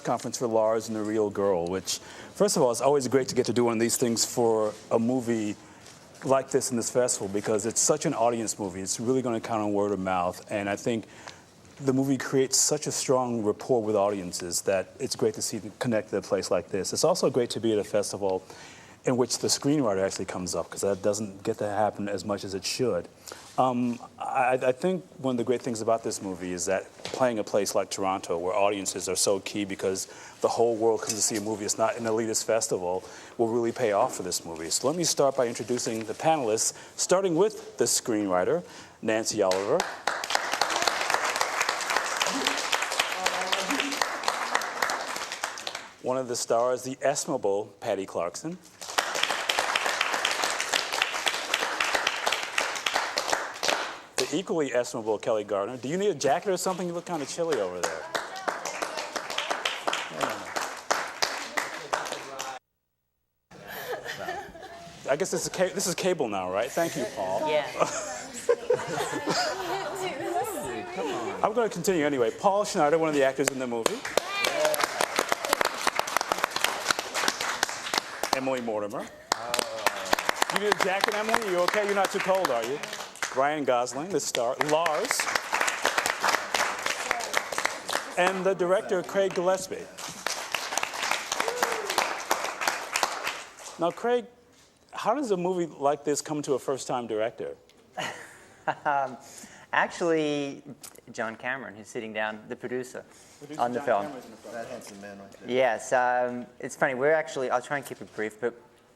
conference for Lars and the Real Girl, which, first of all, it's always great to get to do one of these things for a movie like this in this festival because it's such an audience movie. It's really going to count on word of mouth, and I think the movie creates such a strong rapport with audiences that it's great to see them connect to a place like this. It's also great to be at a festival in which the screenwriter actually comes up, because that doesn't get to happen as much as it should. I think one of the great things about this movie is that playing a place like Toronto, where audiences are so key because the whole world comes to see a movie, it's not an elitist festival, will really pay off for this movie. So let me start by introducing the panelists, starting with the screenwriter, Nancy Oliver. One of the stars, the estimable Patty Clarkson. The equally estimable Kelly Gardner. Do you need a jacket or something? You look kind of chilly over there. I guess this is cable now, right? Thank you, Paul. Yeah. I'm going to continue anyway. Paul Schneider, one of the actors in the movie. Emily Mortimer. You need a jacket, Emily? You okay? You're not too cold, are you? Ryan Gosling, the star. Lars. And the director, Craig Gillespie. Now, Craig, how does a movie like this come to a first-time director? Actually, John Cameron, who's sitting down, the producer on the film. That handsome man right there. Yes, it's funny. We're actually, I'll try and keep it brief, but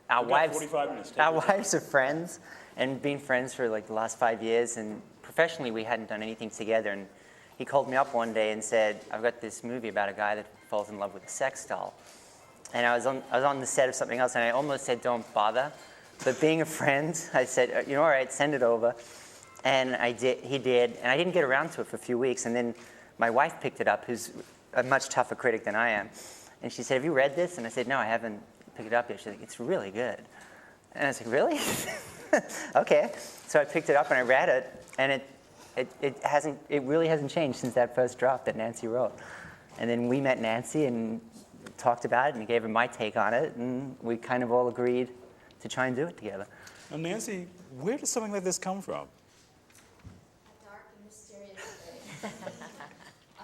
our wives are friends and been friends for like the last 5 years, and professionally we hadn't done anything together. And he called me up one day and said, "I've got this movie about a guy that falls in love with a sex doll." And I was on the set of something else, and I almost said, "Don't bother." But being a friend, I said, "You know, all right, send it over." And I did. He did, and I didn't get around to it for a few weeks. And then my wife picked it up, who's a much tougher critic than I am, and she said, "Have you read this?" And I said, "No, I haven't picked it up yet." She's like, "It's really good." And I was like, "Really?" Okay. So I picked it up and I read it, and it really hasn't changed since that first draft that Nancy wrote. And then we met Nancy and talked about it and gave her my take on it, and we kind of all agreed to try and do it together. Now, Nancy, where does something like this come from? A dark and mysterious thing. I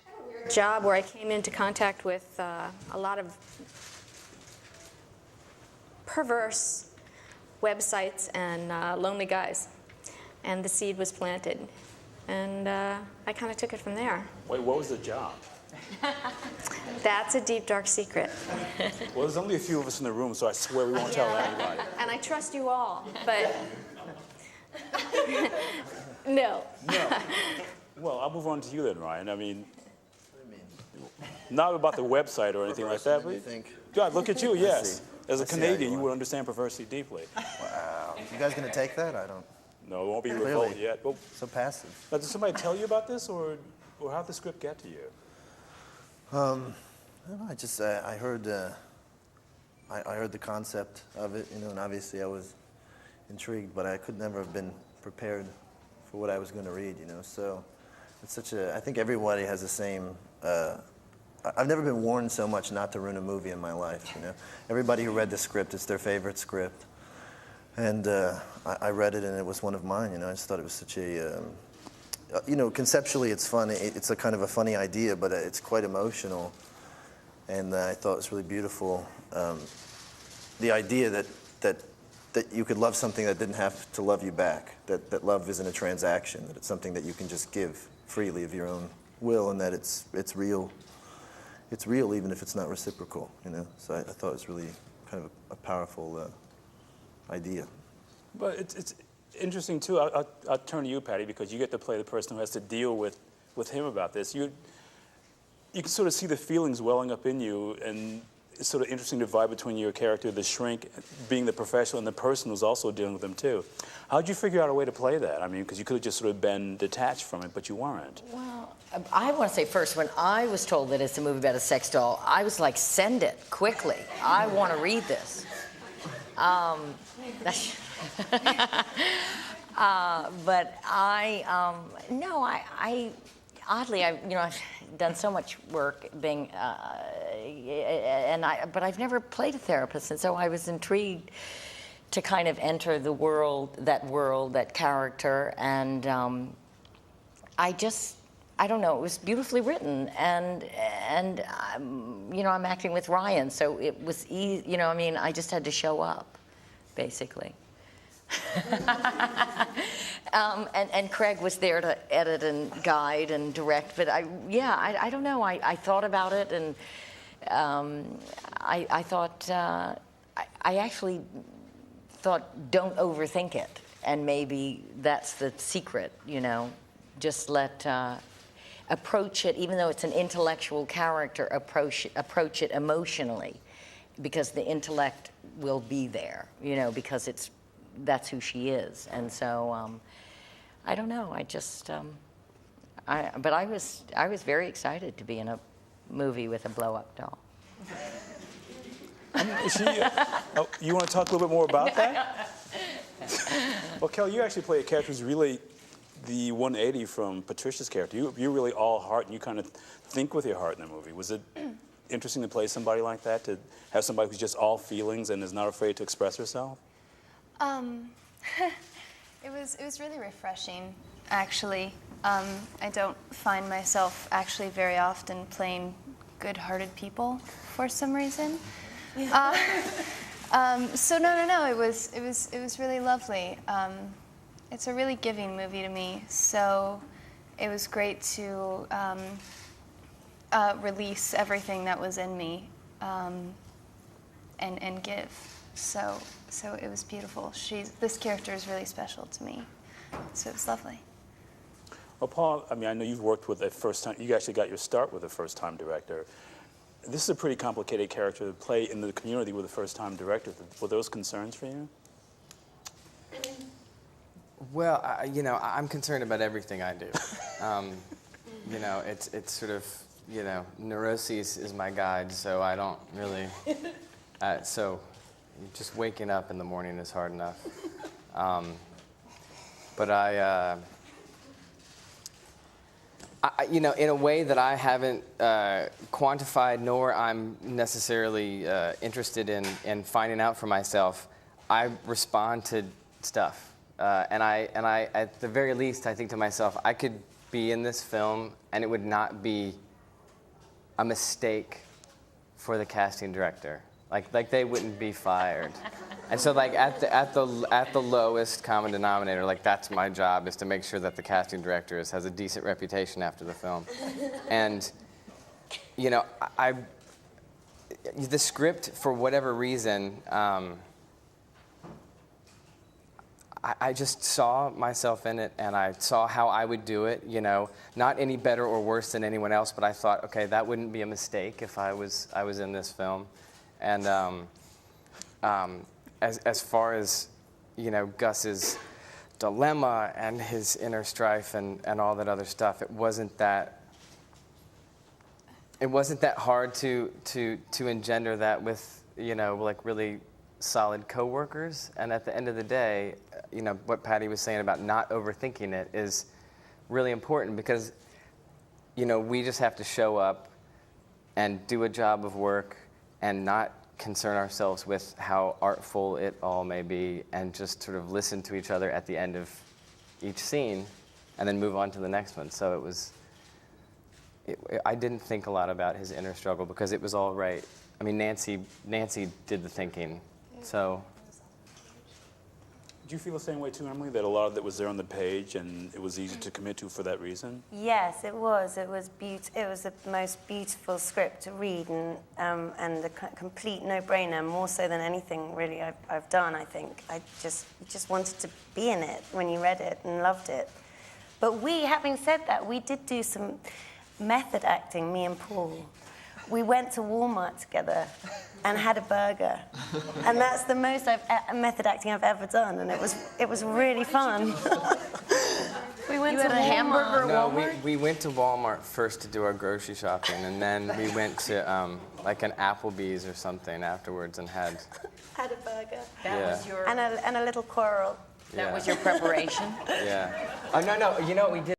had a weird job where I came into contact with a lot of perverse websites and lonely guys, and the seed was planted, and I kind of took it from there. Wait, what was the job? That's a deep, dark secret. Well, there's only a few of us in the room, so I swear we won't tell anybody. And I trust you all, but no. No. Well, I'll move on to you then, Ryan. I mean, not about the website or anything like that, but God, look at you, yes. As a Canadian, you would understand perversity deeply. Wow. You guys gonna take that? I don't. No, it won't be revolt yet. Well, So passive. now, did somebody tell you about this, or how did the script get to you? I don't know. I heard the concept of it, and obviously I was intrigued, but I could never have been prepared for what I was going to read, So it's I think everybody has the same. I've never been warned so much not to ruin a movie in my life, Everybody who read the script, it's their favorite script. And I read it, and it was one of mine, I just thought it was such a, conceptually it's fun. It's a kind of a funny idea, but it's quite emotional. And I thought it was really beautiful. The idea that you could love something that didn't have to love you back, that love isn't a transaction, that it's something that you can just give freely of your own will, and that it's real. It's real even if it's not reciprocal, So I thought it was really kind of a powerful idea. But it's interesting, too. I'll turn to you, Patty, because you get to play the person who has to deal with him about this. You can sort of see the feelings welling up in you, and it's sort of interesting to divide between your character, the shrink, being the professional, and the person who's also dealing with them, too. How did you figure out a way to play that? I mean, because you could have just sort of been detached from it, but you weren't. Well, I want to say first, when I was told that it's a movie about a sex doll, I was like, send it quickly. I want to read this. But oddly, I've done so much work being, but I've never played a therapist, and so I was intrigued to kind of enter the world, that character, and I don't know, it was beautifully written, and I'm acting with Ryan, so it was easy, I just had to show up, basically. And Craig was there to edit and guide and direct, but I don't know, I thought about it, and I thought, I actually thought, don't overthink it, and maybe that's the secret, just approach it, even though it's an intellectual character, approach it emotionally, because the intellect will be there, because that's who she is. And so, I don't know, but I was very excited to be in a movie with a blow-up doll. You want to talk a little bit more about that? Well, Kelly, you actually play a character who's really the 180 from Patricia's character. You're really all heart, and you kind of think with your heart in the movie. Was it interesting to play somebody like that, to have somebody who's just all feelings and is not afraid to express herself? It was really refreshing, actually. I don't find myself actually very often playing good-hearted people for some reason. So no, it was really lovely. It's a really giving movie to me, so it was great to release everything that was in me and give. So it was beautiful. This character is really special to me, so it was lovely. Well, Paul, I know you've worked with you actually got your start with a first-time director. This is a pretty complicated character to play in the community with a first-time director. Were those concerns for you? Well, I'm concerned about everything I do. It's sort of, neuroses is my guide, so I don't really, so just waking up in the morning is hard enough. But in a way that I haven't quantified, nor I'm necessarily interested in finding out for myself, I respond to stuff. And I, at the very least, I think to myself, I could be in this film, and it would not be a mistake for the casting director. Like they wouldn't be fired. And so, at the lowest common denominator, that's my job, is to make sure that the casting director has a decent reputation after the film. And the script, for whatever reason. I just saw myself in it, and I saw how I would do it, not any better or worse than anyone else, but I thought, okay, that wouldn't be a mistake if I was in this film. And as far as, Gus's dilemma and his inner strife and all that other stuff, it wasn't that hard to engender that with, really solid coworkers. And at the end of the day, what Patty was saying about not overthinking it is really important, because we just have to show up and do a job of work and not concern ourselves with how artful it all may be, and just sort of listen to each other at the end of each scene and then move on to the next one. So I didn't think a lot about his inner struggle, because it was all right. Nancy did the thinking. So, do you feel the same way too, Emily, that a lot of that was there on the page and it was easy to commit to for that reason? Yes, it was. It was the most beautiful script to read, and a complete no-brainer, more so than anything really I've done, I think. You just wanted to be in it when you read it and loved it. But having said that, we did do some method acting, me and Paul. We went to Walmart together and had a burger, and that's the most method acting I've ever done, and it was really fun. We went to a hamburger Walmart? We went to Walmart first to do our grocery shopping, and then we went to an Applebee's or something afterwards and had a burger. That was your... And a little quarrel. That was your preparation? Yeah. Oh, no, you know what we did?